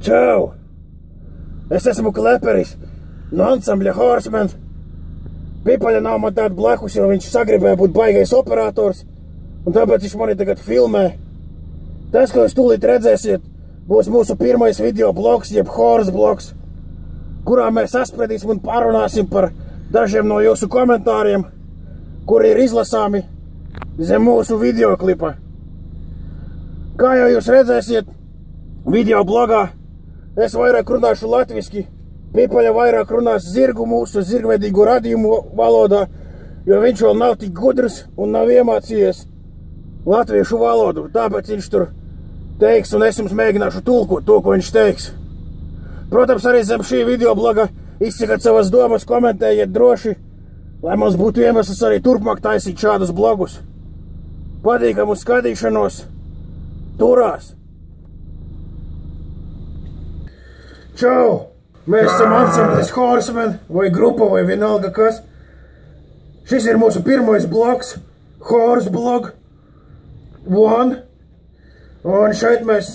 Čau! Es esmu Kleperis no ansambļa Horsemen. Pipaļa nav man tāda blakus, jo viņš sagribēja būt baigais operators, un tāpēc viņš mani tagad filmē. Tas, ko jūs tūlīt redzēsiet, būs mūsu pirmais video blogs, jeb Horse blogs, kurā mēs saspredīsim un parunāsim par dažiem no jūsu komentāriem, kuri ir izlasāmi zem mūsu videoklipa. Kā jau jūs redzēsiet, video blogā es vairāk runāšu latviski, Pipaļa vairāk runās zirgu mūsu zirgvedīgu radījumu valodā, jo viņš vēl nav tik gudrs un nav iemācījies latviešu valodu. Tāpēc viņš tur teiks, un es jums mēģināšu tulkot to, ko viņš teiks. Protams, arī zem šī video bloga izsakat savas domas, komentējiet droši, lai mums būtu iemesls arī turpmāk taisīt šādus blogus. Patīkamu skatīšanos, turās! Čau! Mēs esam ansamblis Horsemen, vai grupa, vai vienalga kas. Šis ir mūsu pirmais blogs, Horse blog 1. Un šeit mēs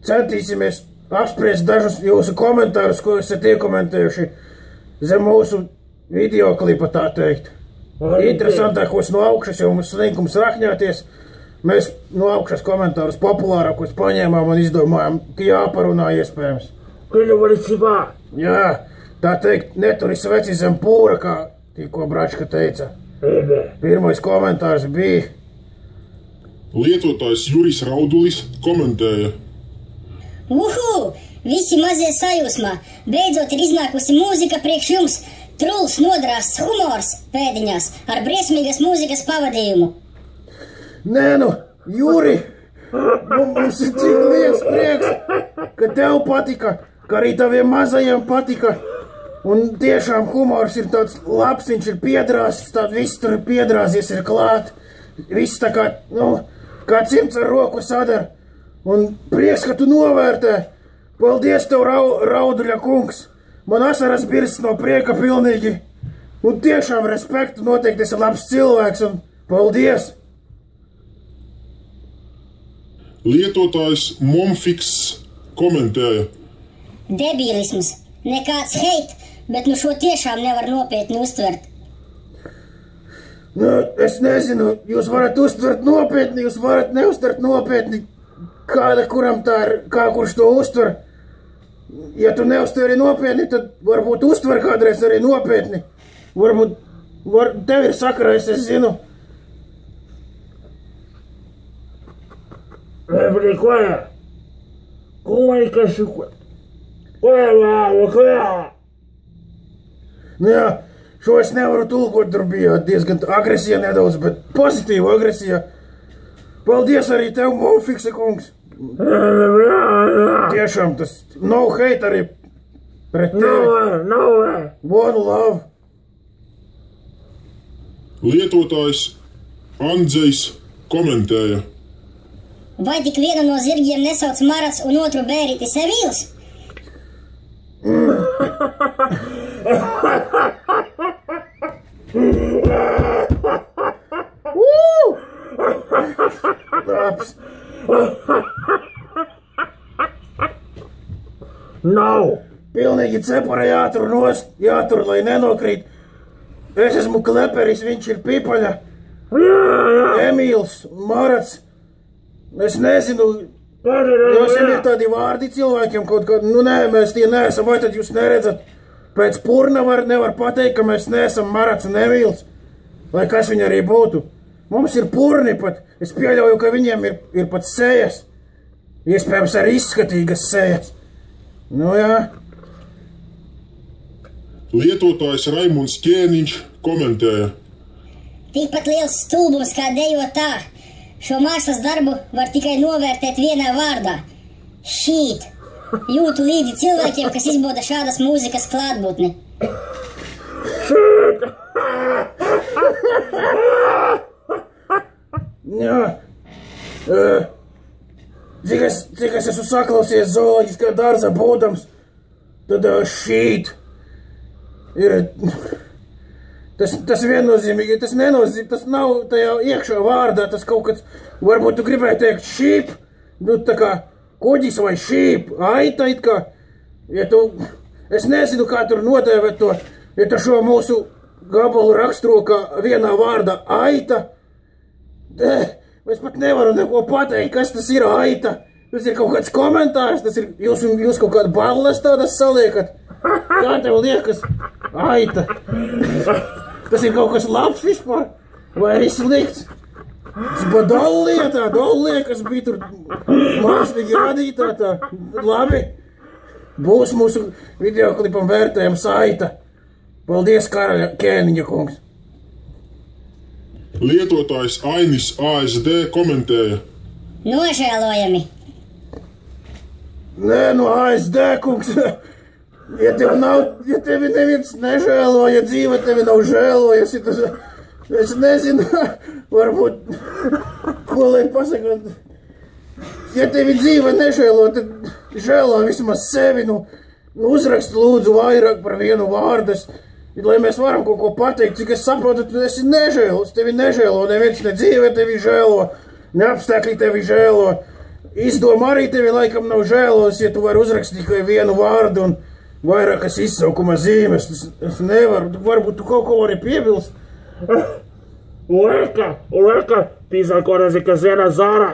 centīsimies apspriest dažus jūsu komentārus, ko esat iekomentējuši zem mūsu videoklipa, tā teikt. Interesantākos no augšas, jo mums slinkums rakņāties. Mēs no augšas komentārus populārākos paņēmām un izdomājām, ka jāparunā iespējams. Jā, tā teikt, neturi sveci zem pūra, kā tikko Bračka teica. Pirmais komentārs bija. Lietotājs Juris Raudulis komentēja. Visi mazie sajūsmā. Beidzot ir iznākusi mūzika priekš jums. Truls nodrāsts humors pēdiņās ar briesmīgas mūzikas pavadījumu. Nē, nu, Juri, mums ir cik liels prieks, ka tev patika, ka arī taviem mazajiem patika. Un tiešām humors ir tāds labs, viņš ir piedrāsis, tāds viss tur ir piedrāzies, ir klāt. Viss tā kā, kā cimds ar roku sadara. Un prieks, ka tu novērtē. Paldies tev, Rauduļa kungs. Man asaras birst no prieka pilnīgi. Un tiešām respektu, noteikti esi labs cilvēks un paldies. Lietotājs Momfiks komentēja. Debīlisms. Nekāds heit, bet šo tiešām nevar nopietni uztvert. Es nezinu, jūs varat uztvert nopietni, jūs varat neuztvert nopietni. Kāda kuram tā ir, kā kurš to uztver. Ja tu neuztveri nopietni, tad varbūt uztver kādreiz arī nopietni. Varbūt tev ir sakarais, es zinu. Jā, šo es nevaru tulkot, tur bija diezgan agresija nedaudz, bet pozitīva agresija. Paldies arī tev, Momfiksa kungs. Tiešām tas no hate arī pret tevi. One love. Lietotājs Andrzejs komentēja. Vai tik vienu no zirgiem nesauc Marats un otru bērītis Emīls? Labs. Nav. Pilnīgi cepura jātur nost, jātur, lai nenokrīt. Es esmu Kleperis, viņš ir Pipaļa. Emīls, Marats. Es nezinu, jums ir tādi vārdi cilvēkiem kaut kādi, nē, mēs tie neesam, vai tad jūs neredzat? Pēc purna nevar pateikt, ka mēs neesam Marats un Emīls, lai kas viņi arī būtu. Mums ir purni pat, es pieļauju, ka viņiem ir pat sejas, iespējams arī izskatīgas sejas. Jā. Lietotājs Raimunds Ķēniņš komentēja. Tikpat liels stulbums kā dejot tā. Šo mākslas darbu var tikai novērtēt vienā vārdā. Šīt. Jūtu līdzi cilvēkiem, kas izbauda šādas mūzikas klātbūtni. Šīt. Jā. Cik es esmu saklausies zooloģiskā dārza būdams, tad šīt ir... Tas viennozīmīgi, tas nenozīmīgi, tas nav tajā iekšā vārdā, tas kaut kāds, varbūt tu gribēji teikt šīp, tā kā kuģis vai šīp, aita it kā. Ja tu, es nezinu, kā tur notēvēt to, ja tu šo mūsu gabalu raksturo kā vienā vārdā aita. Es pat nevaru neko pateikt, kas tas ir aita. Tas ir kaut kāds komentārs, tas ir, jūs kaut kādu balles tādas saliekat. Kā tev liekas, aita? Tas ir kaut kas labs vispār? Vai arī slikts? Tas bija Dollie, kas bija tur mākslīgi radītā tā. Labi, būs mūsu videoklipam vērtējums aita. Paldies, Karaļa Kēniņa kungs. Lietotājs Ainis ASD komentēja. Nožēlojami. Nē, no ASD kungs. Ja tevi neviens nežēloja, dzīve tevi nav žēlojusi, tas, es nezinu, varbūt, ko lai pasaka, ja tevi dzīve nežēlo, tad žēlo vismaz sevi, uzrakst lūdzu vairāk par vienu vārdu, lai mēs varam kaut ko pateikt, cik es saprotu, tu esi nežēlos, tevi nežēlo, neviens ne dzīve tevi žēlo, ne apstākļi tevi žēlo, izdoma arī tevi laikam nav žēlos, ja tu vari uzrakstīt tikai vienu vārdu un vairākas izsaukuma zīmes, es nevaru, varbūt tu kaut ko vari piebilst. Ueka, pisa korasi, ka zera zara,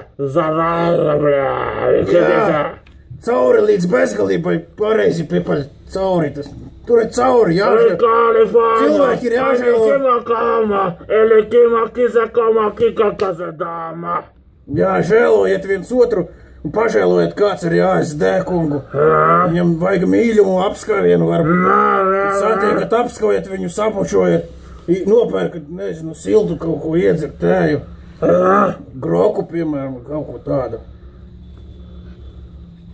Jā, cauri līdz bezgalībai, pareizi pipaļ, cauri tas, tur ir cauri, jāžēl. Cilvēki ir jāžēlo. Jā, žēlojiet viens otru. Un pažēlojiet, kāds ir ASD kungu. Viņam vajag mīļumu apskavienu, varbūt satiekat, apskaviet viņu, sapučojiet, nopērkat, nezinu, siltu kaut ko iedzert tēju. Groku, piemēram, kaut ko tādu.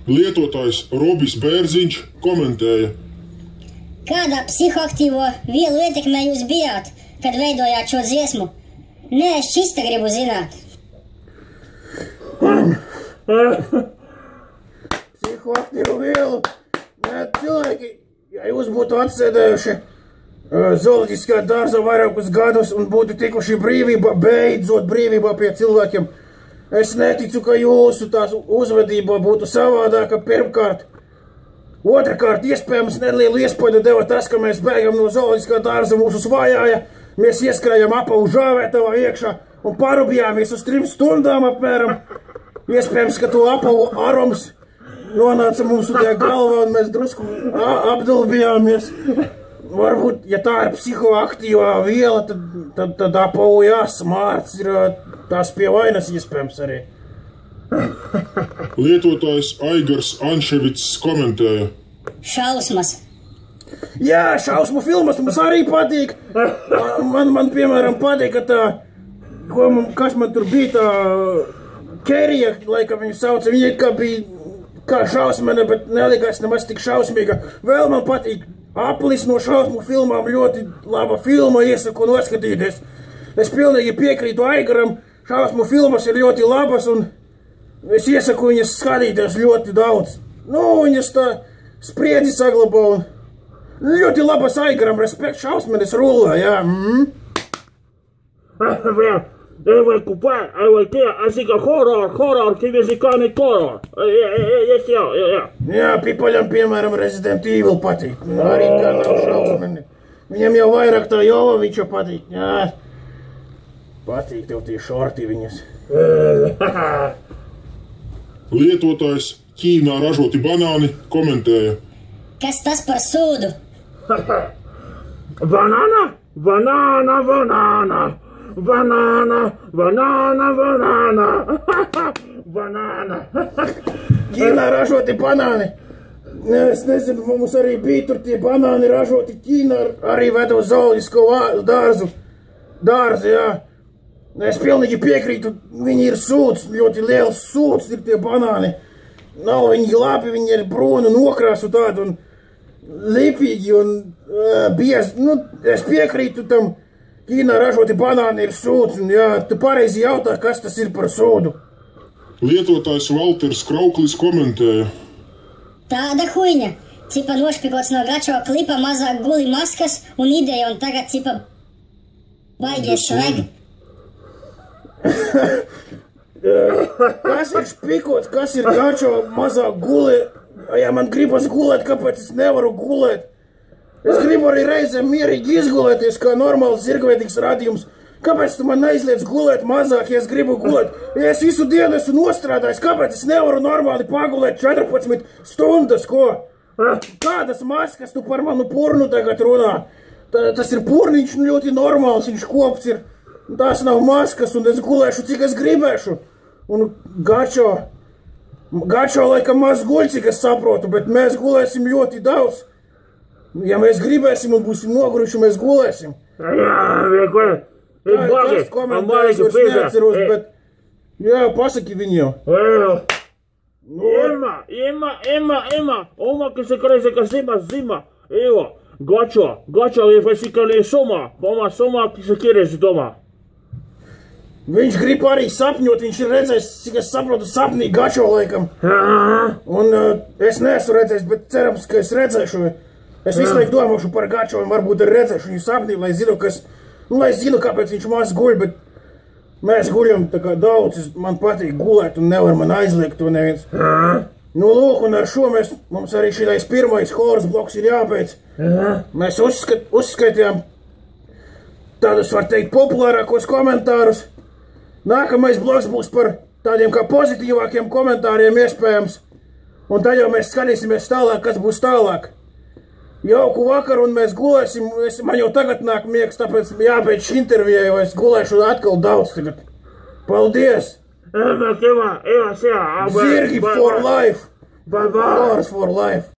Lietotājs Robis Bērziņš komentēja. Kādā psihoaktīvo vielu ietekmē jūs bijāt, kad veidojāt šo dziesmu? Nē, es čista gribu zināt. Psihoaktīvu vielu. Nē, cilvēki, ja jūs būtu atsēdējuši zooloģiskā dārzā vairākus gadus un būtu tikuši brīvībā, beidzot brīvībā pie cilvēkiem, es neticu, ka jūsu tās uzvedība būtu savādāka pirmkārt. Otrakārt, iespējams, nelielu iespaidu deva tas, ka mēs bēgam no zooloģiskā dārza, mūsu svājāja, mēs ieskrējam apavu žāvētavā iekšā un parubjāmies uz 3 stundām apmēram. Iespējams, ka to apavu arums nonāca mums tajā galvā un mēs drusku apdulbījāmies. Varbūt, ja tā ir psihoaktīvā viela, tad apavu jāsmārts ir tās pie vainas iespējams arī. Lietotājs Aigars Anševics komentēja. Šausmas. Jā, šausmu filmas mums arī patīk. Man piemēram, patīk, ka tā, kas man tur bija tā Kerija, laikam viņu sauca, viņa kā bija kā šausmene, bet nelikās nemaz tik šausmīga. Vēl man patīk Aplis no šausmu filmām, ļoti laba filma, iesaku noskatīties. Es pilnīgi piekrītu Aigaram, šausmu filmas ir ļoti labas un es iesaku viņas skatīties ļoti daudz. Viņas tā spriedzi saglabā un ļoti labas Aigaram, respekt, šausmenes rullā, jā. Assim ka horror, kivisikāni horror. Jā, pipaļam, piemēram, Resident Evil patīk. Arī kā nav šausmeni. Viņam jau vairāk tā Jovoviča patīk. Jā, patīk tev tie šorti viņas. Lietotājs Ķīnā ražoti banāni komentēja. Kas tas par sūdu? Banana. Ķīnā ražoti banāni. Es nezinu, mums arī bija tur tie banāni ražoti Ķīnā, arī veda uz zooloģisko dārzu, jā. Es pilnīgi piekrītu, viņi ir sūds, ļoti liels sūds ir tie banāni. Nav viņi labi, viņi ir brūni, nokrāsu tādu un lipīgi un biezi. Es piekrītu tam. Ķīnā ražoti banāni ir sūds, un jā, tu pareizi jautā, kas tas ir par sūdu. Lietotājs Valters Krauklis komentēja. Tāda huiņa. Cipa nošpikots no gačo klipa, mazāk guli maskas un ideja, un tagad cipa baigies sveg. Kas ir špikots, kas ir gačo mazāk gulēt? Ja man gribas gulēt, kāpēc es nevaru gulēt? Es gribu arī reizēm mierīgi izgulēties, kā normāls zirgveidīgs radījums. Kāpēc tu man neizliec gulēt mazāk, ja es gribu gulēt? Ja es visu dienu esmu nostrādājis, kāpēc es nevaru normāli pagulēt 14 stundas, ko? Kādas maskas tu par manu purnu tagad runā? Tas ir purniņš ļoti normāls, viņš kops ir. Tās nav maskas, un es gulēšu, cik es gribēšu. Un Gačo laikam maz guļ, cik es saprotu, bet mēs gulēsim ļoti daudz. Ja mēs gribēsim un būsim noguruši, mēs gulēsim. Tas komentārs vairs neatceros, bet... Jā, pasaki viņu. Ема, ома ке се крезе ка зима. Ево, Гачо, е фесикале сома, сома ке се керез дома. Viņš grib arī sapņot, viņš ir redzējis, cik es saprotu, sapnī Gačo laikam. Un es neesmu redzējis, bet cerams, ka es redzēšu. Es visu laiku domāšu par Gačo un varbūt arī redzēšu viņu sapnī, lai zinu, kāpēc viņš maz guļ, bet mēs guļam tā kā daudz, man patīk gulēt un nevar man aizliegt to neviens. Nu, lūk, un ar šo mums arī šitais pirmais horas bloks ir jābeidz. Mēs uzskaitījām tādus, var teikt, populārākos komentārus. Nākamais bloks būs par tādiem kā pozitīvākiem komentāriem iespējams. Un tad jau mēs skatīsimies tālāk, kas būs tālāk. Jauku vakaru un mēs gulēsim. Man jau tagad nāk miegs, tāpēc jābeidz šī intervija, jo es gulēšu atkal daudz tagad. Paldies! Ema, Zirgi for life! Bye bye! Horse for life!